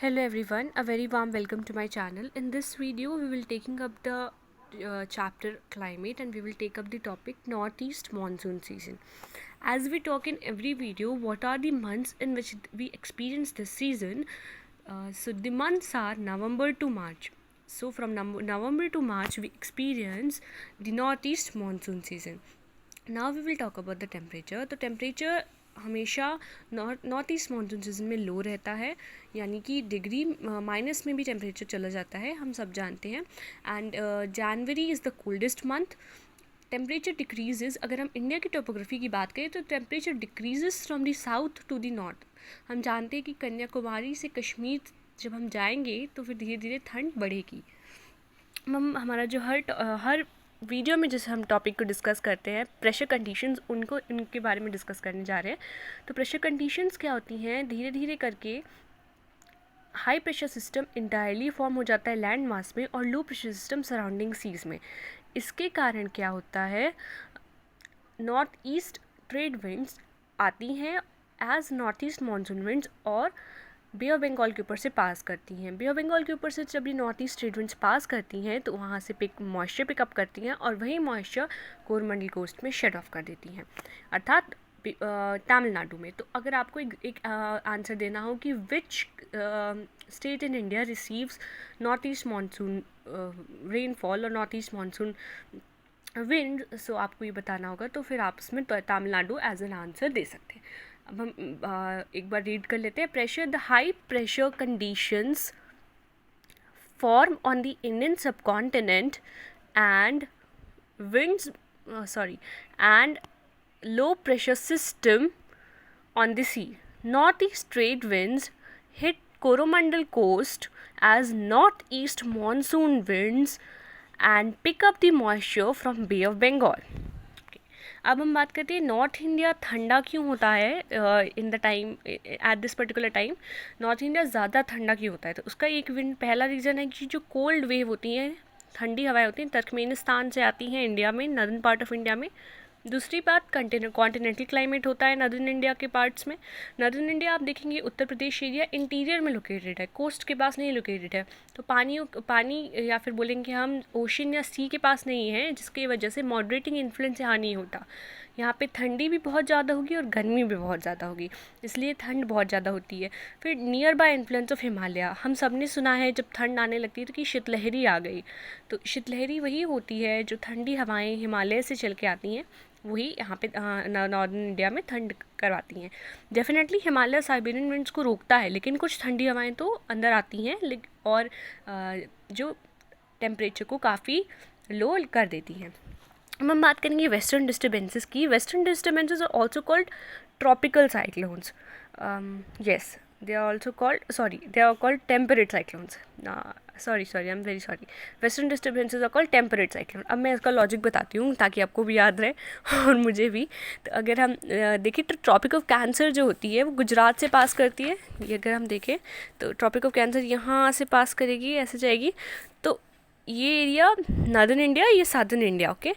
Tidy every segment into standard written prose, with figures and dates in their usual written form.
Hello everyone, a very warm welcome to my channel. In this video we will taking up the chapter climate and we will take up the topic northeast monsoon season. As we talk in every video what are the months in which we experience this season. So the months are November to March. So from November to March we experience the northeast monsoon season. Now we will talk about the temperature. तो temperature हमेशा north east monsoon season में लो रहता है, यानी कि degree minus में भी temperature चला जाता है, हम सब जानते हैं. And January is the coldest month. Temperature decreases. अगर हम इंडिया की टोपोग्राफी की बात करें तो temperature decreases from the south to the north. हम जानते हैं कि कन्याकुमारी से कश्मीर जब हम जाएंगे तो फिर धीरे धीरे ठंड बढ़ेगी. हमारा जो हर वीडियो में जैसे हम टॉपिक को डिस्कस करते हैं प्रेशर कंडीशंस, इनके बारे में डिस्कस करने जा रहे हैं. तो प्रेशर कंडीशंस क्या होती हैं, धीरे धीरे करके high pressure system entirely form हो जाता है लैंड मास में और low pressure system surrounding seas में. इसके कारण क्या होता है, नॉर्थ ईस्ट ट्रेड विंड्स आती हैं as north east monsoon winds और बे ऑफ बंगाल के ऊपर से पास करती हैं. बे ऑफ बंगाल के ऊपर से जब ये नॉर्थ ईस्ट ट्रेड विंड्स पास करती हैं तो वहाँ से मॉइस्चर पिकअप करती हैं और वही मॉइस्चर कोरोमंडल कोस्ट में शेड ऑफ कर देती हैं, अर्थात तमिलनाडु में. तो अगर आपको एक आंसर देना हो कि which state in India receives north east monsoon rainfall और नॉर्थ ईस्ट मानसून विंड, सो आपको ये बताना होगा. तो फिर आप उसमें तमिलनाडु एज एन आंसर दे सकते हैं. अब हम एक बार रीड कर लेते हैं. Pressure the high pressure conditions form on the Indian subcontinent and winds and low pressure system on the sea. Northeast trade winds hit Coromandel coast as northeast monsoon winds and pick up the moisture from Bay of Bengal. अब हम बात करते हैं north India ठंडा क्यों होता है in the time at this particular time. North India ज़्यादा ठंडा क्यों होता है, तो उसका एक पहला रीज़न है कि जो कोल्ड वेव होती हैं, ठंडी हवाएं होती हैं, तुर्कमेनिस्तान से आती हैं इंडिया में, नॉर्दर्न पार्ट ऑफ इंडिया में. दूसरी बात कॉन्टिनेंटल क्लाइमेट होता है नॉर्दर्न इंडिया के पार्ट्स में. नॉर्दर्न इंडिया आप देखेंगे उत्तर प्रदेश एरिया इंटीरियर में लोकेटेड है, कोस्ट के पास नहीं लोकेटेड है, तो पानी या फिर बोलेंगे हम ओशन या सी के पास नहीं है, जिसकी वजह से मॉडरेटिंग इन्फ्लुएंस यहाँ नहीं होता. यहाँ पे ठंडी भी बहुत ज़्यादा होगी और गर्मी भी बहुत ज़्यादा होगी, इसलिए ठंड बहुत ज़्यादा होती है. फिर near by influence of Himalaya, हम सब ने सुना है जब ठंड आने लगती है तो कि शीतलहरी आ गई. तो शीतलहरी वही होती है जो ठंडी हवाएं हिमालय से चल के आती हैं, वही यहाँ पे नॉर्दर्न इंडिया में ठंड करवाती हैं. डेफिनेटली हिमालय साइबेरियन विंड्स को रोकता है, लेकिन कुछ ठंडी हवाएं तो अंदर आती हैं और जो टेम्परेचर को काफ़ी लो कर देती हैं. हम बात करेंगे वेस्टर्न डिस्टर्बेंसेस की. Western disturbances are also called tropical cyclones. yes, they are called temperate cyclones. I'm very sorry. Western disturbances are called temperate cyclone. अब मैं इसका लॉजिक बताती हूँ ताकि आपको भी याद रहे और मुझे भी. तो अगर हम देखें तो ट्रॉपिक ऑफ कैंसर जो होती है वो गुजरात से पास करती है. ये अगर हम देखें तो ट्रॉपिक ऑफ कैंसर यहाँ से पास करेगी, ऐसे जाएगी. तो ये एरिया नॉर्दर्न इंडिया, ये साउदर्न इंडिया. ओके,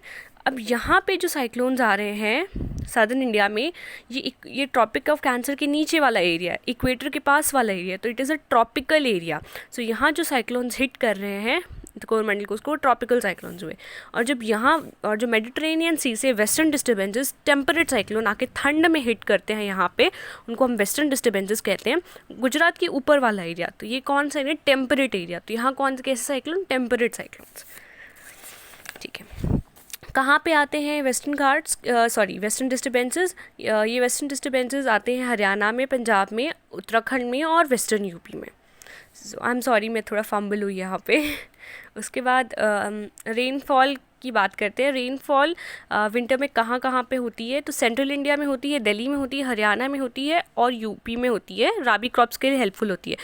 अब यहाँ पे जो साइक्लोन्स आ रहे हैं साउदर्न इंडिया में, ये ट्रॉपिक ऑफ कैंसर के नीचे वाला एरिया, इक्वेटर के पास वाला एरिया, तो it is a tropical area. So यहाँ जो साइक्लोन्स हिट कर रहे हैं तो कोरोमंडल को उसको ट्रॉपिकल साइक्लोन्स हुए. और जब यहाँ और जो मेडिटेरेनियन सी से वेस्टर्न डिस्टर्बेंसेस टेम्परेट साइक्लोन आके ठंड में हिट करते हैं यहाँ पे, उनको हम वेस्टर्न डिस्टर्बेंसेस कहते हैं. गुजरात के ऊपर वाला एरिया, तो ये कौन सा एरिया, टेम्परेट एरिया. तो यहाँ कौन से कैसे साइक्लोन, टेम्परेट साइक्लोन्स. ठीक है, कहाँ पे आते हैं वेस्टर्न डिस्टर्बेंसेस. ये वेस्टर्न डिस्टर्बेंसेस आते हैं हरियाणा में, पंजाब में, उत्तराखंड में और वेस्टर्न यूपी में. आई एम सॉरी, मैं थोड़ा फंबल हुई यहाँ पे. उसके बाद रेनफॉल की बात करते हैं. रेनफॉल विंटर में कहाँ कहाँ पे होती है, तो सेंट्रल इंडिया में होती है, दिल्ली में होती है, हरियाणा में होती है और यूपी में होती है. राबी क्रॉप्स के लिए हेल्पफुल होती है.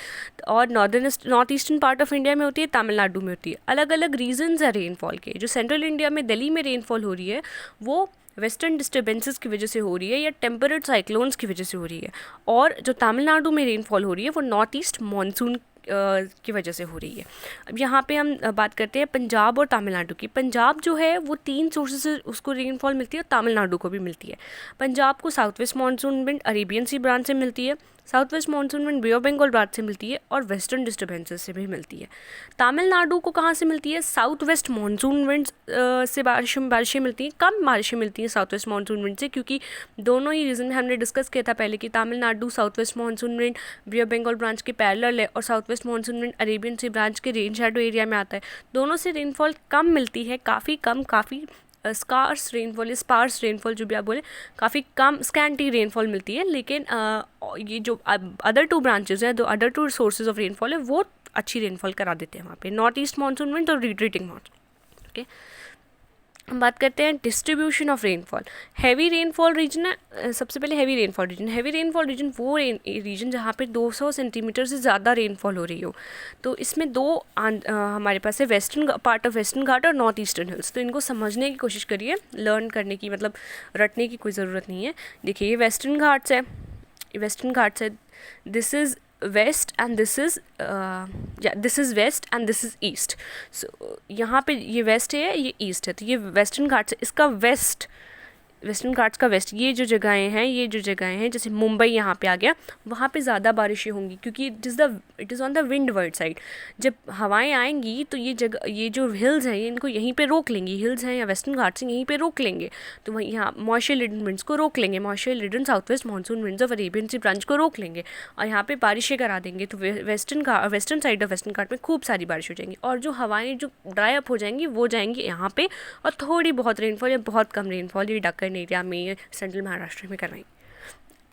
और north eastern part of India में होती है, तमिलनाडु में होती है. अलग अलग रीजन्स है रेनफॉल के. जो सेंट्रल इंडिया में दिल्ली में रेनफॉल हो रही है वो वेस्टर्न डिस्टर्बेंसेस की वजह से हो रही है या टेम्परेट साइक्लोन्स की वजह से हो रही है. और जो तमिलनाडु में रेनफॉल हो रही है वो नॉर्थ ईस्ट मानसून की वजह से हो रही है. अब यहाँ पे हम बात करते हैं पंजाब और तमिलनाडु की. पंजाब जो है वो 3 सोर्सेस से उसको रेनफॉल मिलती है और तमिलनाडु को भी मिलती है. पंजाब को south west monsoon wind Arabian sea branch से मिलती है. South west monsoon wind bay of Bengal branch से मिलती है और वेस्टर्न डिस्टर्बेंसेस से भी मिलती है। तमिलनाडु को कहाँ से मिलती है? साउथ वेस्ट मानसून विंड से बारिशें मिलती हैं, कम बारिशें मिलती हैं साउथ वेस्ट मानसून विंड से, क्योंकि दोनों ही रीजन में हमने डिस्कस किया था पहले कि Tamil Nadu south west monsoon wind bay of Bengal branch के पैरेलल है और south west monsoon wind Arabian sea branch के रेन शैडो एरिया में आता है। दोनों से रेनफॉल कम मिलती है, काफ़ी कम, काफ़ी स्कार्स रेनफॉल, स्पार्स रेनफॉल जो भी आप बोले, काफ़ी कम स्कैंटी रेनफॉल मिलती है। लेकिन ये जो अदर टू ब्रांचेज हैं, जो other two sources of rainfall है, वो अच्छी रेनफॉल करा देते हैं वहाँ पे, नॉर्थ ईस्ट मानसून विंड और रिट्रीटिंग मानसून। ओके, हम बात करते हैं distribution of rainfall. Heavy rainfall region है, सबसे पहले heavy rainfall region. Heavy rainfall region वो रीजन जहाँ पे 200 सेंटीमीटर से ज़्यादा रेनफॉल हो रही हो। तो इसमें दो हमारे पास है, वेस्टर्न पार्ट ऑफ वेस्टर्न घाट और नॉर्थ ईस्टर्न हिल्स। तो इनको समझने की कोशिश करिए, लर्न करने की, मतलब रटने की कोई ज़रूरत नहीं है। देखिए, ये वेस्टर्न घाट्स है, वेस्टर्न घाट्स है, this is west end this is west end this is east. So यहाँ पे ये वेस्ट है, ये ईस्ट है, तो ये वेस्टर्न घाट्स है, इसका वेस्टर्न घाट्स का वेस्ट, ये जो जगहें हैं, जैसे मुंबई यहाँ पे आ गया, वहाँ पे ज़्यादा बारिशें होंगी क्योंकि it is on the wind ward side. जब हवाएं आएंगी तो ये जो हिल्स हैं, इनको यहीं पे रोक लेंगी, हिल्स हैं या वेस्टर्न घाट्स हैं, यहीं पे रोक लेंगे। तो वहीं यहाँ मॉइस्चर लिडन विंड्स को रोक लेंगे, moisture laden south west monsoon winds of Arabian sea branch को रोक लेंगे और यहाँ पे बारिशें करा देंगे। तो वेस्टर्न साइड ऑफ वेस्टर्न घाट में खूब सारी बारिश हो जाएंगी और जो हवाएं जो ड्राई अप हो जाएंगी वो जाएंगी यहाँ पे, और थोड़ी बहुत रेनफॉल या बहुत कम रेनफॉल ये डक्कन एरिया में, सेंट्रल महाराष्ट्र में करवाएंगे।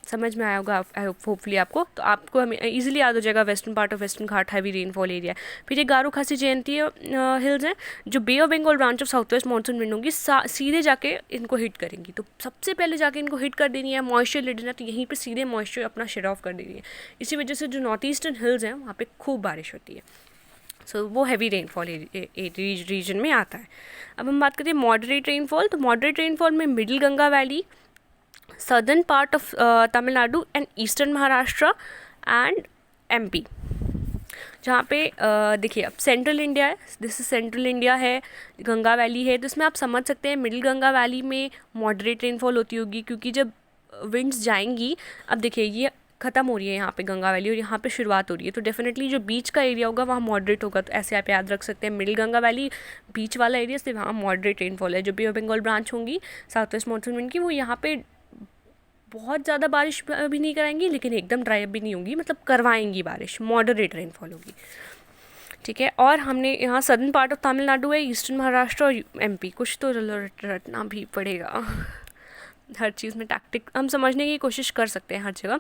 समझ में आया होगा आई होप, होपफुली आपको। तो आपको हमें इजीली याद हो जाएगा western part of western Ghat heavy rainfall area. फिर ये गारो खासी जयंती हिल्स हैं जो bay of Bengal branch of south west monsoon wind होंगी, सीधे जाके इनको हिट करेंगी। तो सबसे पहले जाके इनको हिट कर देनी है, मॉइस्चर लिडन है तो यहीं पे सीधे मॉइस्चर अपना शेड ऑफ कर देनी है। इसी वजह से जो नॉर्थ ईस्टर्न हिल्स हैं वहाँ पे खूब बारिश होती है। सो वो हैवी रेनफॉल रीजन में आता है। अब हम बात करते हैं मॉडरेट रेनफॉल। तो मॉडरेट रेनफॉल में middle Ganga valley, southern part of Tamil Nadu and eastern Maharashtra and MP, जहाँ पे देखिए अब सेंट्रल इंडिया है, दिस इज सेंट्रल इंडिया है, गंगा वैली है, तो इसमें आप समझ सकते हैं मिडिल गंगा वैली में मॉडरेट रेनफॉल होती होगी क्योंकि जब विंड्स जाएंगी, अब देखिए ये ख़त्म हो रही है यहाँ पे गंगा वैली और यहाँ पे शुरुआत हो रही है, तो डेफिनेटली जो बीच का एरिया होगा वहाँ मॉडरेट होगा। तो ऐसे आप याद रख सकते हैं, मिडिल गंगा वैली बीच वाला एरिया से वहाँ मॉडरेट रेनफॉल है। जो बे ऑफ बंगाल ब्रांच होंगी साउथ वेस्ट मानसून विंड की, वो यहाँ पे बहुत ज़्यादा बारिश भी नहीं कराएंगी लेकिन एकदम ड्राई अप भी नहीं होंगी, मतलब करवाएंगी बारिश, मॉडरेट रेनफॉल होगी। ठीक है, और हमने यहाँ सदर्न पार्ट ऑफ तमिलनाडु है, ईस्टर्न महाराष्ट्र और एमपी। कुछ तो रटना भी पड़ेगा, हर चीज़ में टैक्टिक हम समझने की कोशिश कर सकते हैं हर जगह।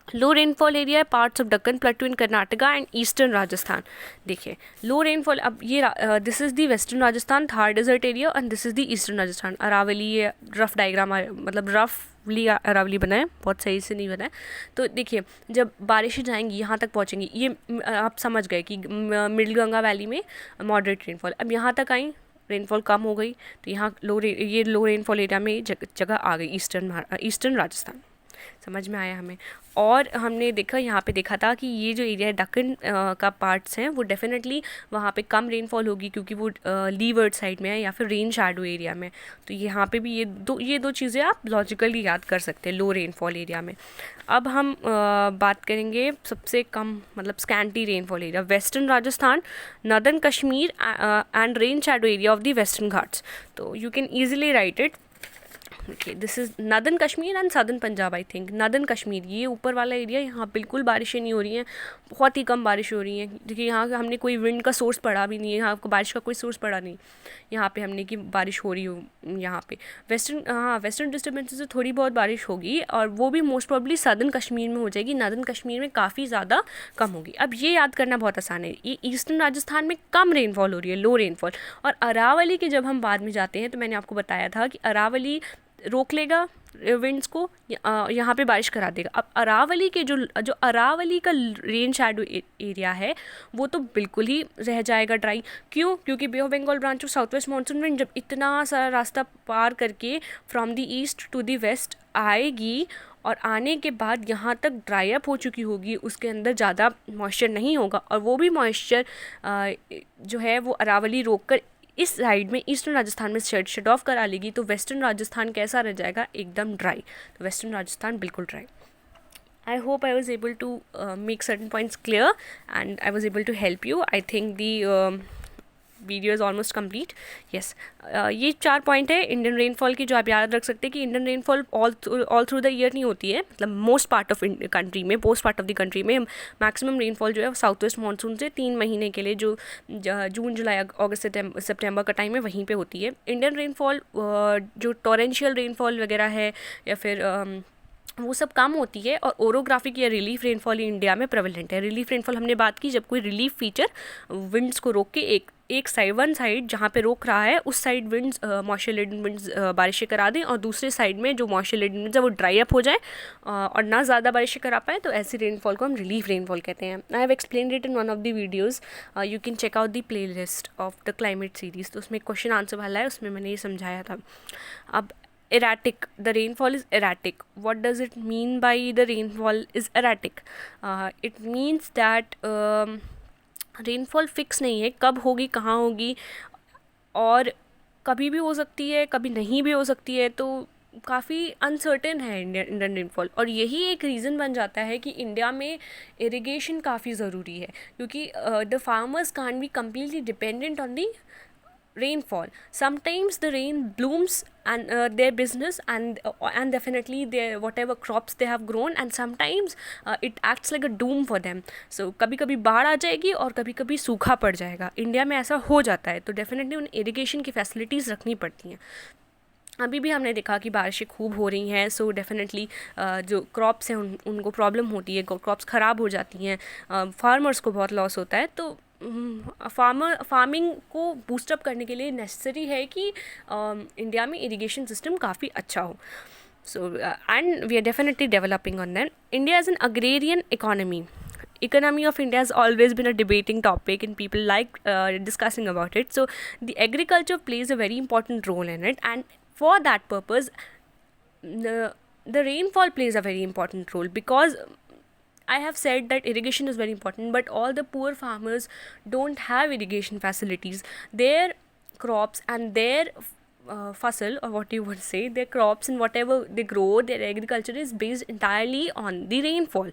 लो रेनफॉल एरिया है parts of Deccan plateau in Karnataka and eastern Rajasthan. देखिए लो रेनफॉल, अब ये this is the western Rajasthan Thar desert area and this is the eastern Rajasthan. Aravalli, ये रफ डायग्राम मतलब रफली अरावली बनाए, बहुत सही से नहीं बनाए। तो देखिए जब बारिशें जाएंगी यहाँ तक पहुँचेंगी, ये आप समझ गए कि मिडिल गंगा वैली में मॉडरेट रेनफॉल, अब यहाँ तक आई रेनफॉल कम हो गई तो यहाँ ये लो रेनफॉल एरिया में जगह आ गई ईस्टर्न राजस्थान। समझ में आया हमें। और हमने देखा यहाँ पे देखा था कि ये जो एरिया है दक्कन का पार्ट्स हैं वो डेफिनेटली वहाँ पे कम रेनफॉल होगी क्योंकि वो लीवर्ड साइड में है या फिर रेन शैडो एरिया में। तो यहाँ पे भी ये दो चीज़ें आप लॉजिकली याद कर सकते हैं लो रेनफॉल एरिया में। अब हम बात करेंगे सबसे कम मतलब scanty rainfall area, western Rajasthan, northern Kashmir and rain shadow area of the western Ghats. तो you can easily write it. Okay, this is northern Kashmir and southern Punjab. I think northern Kashmir ये ऊपर वाला एरिया, यहाँ बिल्कुल बारिशें नहीं हो रही हैं, बहुत ही कम बारिश हो रही हैं। देखिए यहाँ हमने कोई विंड का सोर्स पड़ा भी नहीं है, यहाँ आपको बारिश का कोई सोर्स पड़ा नहीं यहाँ पे हमने कि बारिश हो रही हो यहाँ पे। वेस्टर्न डिस्टर्बेंसेस से थोड़ी बहुत बारिश होगी और वो भी मोस्ट प्रॉब्ली सदर्न कश्मीर में हो जाएगी, नॉर्दर्न कश्मीर में काफ़ी ज़्यादा कम होगी। अब ये याद करना बहुत आसान है, ये ईस्टर्न राजस्थान में कम रेनफॉल हो रही है, लो रेनफॉल। और अरावली के जब हम बाद में जाते हैं तो मैंने आपको बताया था कि अरावली रोक लेगा विंड्स को, यहाँ पे बारिश करा देगा। अब अरावली के जो अरावली का रेन शैडो एरिया है वो तो बिल्कुल ही रह जाएगा ड्राई। क्यों? क्योंकि bay of Bengal branch of south west monsoon wind जब इतना सारा रास्ता पार करके from the east to the west आएगी और आने के बाद यहाँ तक ड्राई अप हो चुकी होगी, उसके अंदर ज़्यादा मॉइस्चर नहीं होगा और वो भी मॉइस्चर जो है वो अरावली रोक कर इस साइड में ईस्टर्न राजस्थान में शट ऑफ करा लेगी। तो वेस्टर्न राजस्थान कैसा रह जाएगा? एकदम ड्राई। तो वेस्टर्न राजस्थान बिल्कुल dry. I hope I was able to make certain points clear and I was able to help you. I think the video is almost complete. Yes, ये 4 पॉइंट है इंडियन रेनफॉल की जो आप याद रख सकते हैं कि Indian rainfall all through the year नहीं होती है. मतलब मोस्ट पार्ट ऑफ कंट्री में, post part of the country में मैक्सिमम रेनफॉल जो है साउथ वेस्ट मानसून से 3 महीने के लिए जो जून जुलाई अगस्त सितंबर का टाइम है वहीं पे होती है. इंडियन रेनफॉल जो टॉरेंशियल रेनफॉल वगैरह है या फिर वो सब कम होती है और ओरोग्राफिक या रिलीफ रेनफॉल इंडिया में प्रेवलेंट है. रिलीफ रेनफॉल हमने बात की जब कोई रिलीफ फीचर विंड्स को रोक के एक साइड, वन साइड जहाँ पे रोक रहा है उस side winds moisture laden winds बारिशें करा दें और दूसरे साइड में जो मॉइस्चर लेडन विंड्स है वो ड्राई अप हो जाए और ना ज़्यादा बारिशें करा पाए, तो ऐसी रेनफॉल को हम रिलीफ रेनफॉल कहते हैं. I have explained it in one of the videos. You can check out the playlist of the climate series. तो उसमें क्वेश्चन आंसर वाला है, उसमें मैंने ये समझाया था. अब erratic, the rainfall is erratic. What does it mean by the rainfall is erratic? It means that rainfall fix नहीं है, कब होगी कहाँ होगी और कभी भी हो सकती है कभी नहीं भी हो सकती है, तो काफ़ी अनसर्टेन है इंडियन रेनफॉल. और यही एक रीज़न बन जाता है कि इंडिया में इरिगेशन काफ़ी ज़रूरी है क्योंकि the farmers can't be completely dependent on the rainfall. Sometimes the rain blooms and their business and definitely their whatever crops they have grown, and sometimes it acts like a doom for them. So कभी कभी बाढ़ आ जाएगी और कभी कभी सूखा पड़ जाएगा. इंडिया में ऐसा हो जाता है, तो डेफिनेटली उन इरिगेशन की फैसिलिटीज़ रखनी पड़ती हैं. अभी भी हमने देखा कि बारिशें खूब हो रही हैं, सो डेफिनेटली जो क्रॉप्स हैं उनको प्रॉब्लम होती है, क्रॉप्स ख़राब हो जाती हैं, फार्मर्स को बहुत लॉस होता है. तो फार्मिंग को बूस्टअप करने के लिए नेसेसरी है कि इंडिया में इरिगेशन सिस्टम काफ़ी अच्छा हो. So and we are definitely developing on that. India is an agrarian economy. Economy of India has always been a debating topic and people like discussing about it. So the agriculture plays a very important role in it, and for that purpose the rainfall plays a very important role, because I have said that irrigation is very important, but all the poor farmers don't have irrigation facilities. Their crops and their fasal, or what you would say, their crops and whatever they grow, their agriculture is based entirely on the rainfall.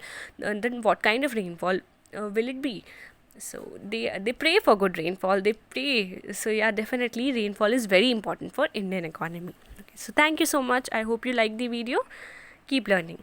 Then what kind of rainfall will it be? So they pray for good rainfall, they pray. So yeah, definitely rainfall is very important for Indian economy. Okay, so thank you so much. I hope you like the video. Keep learning.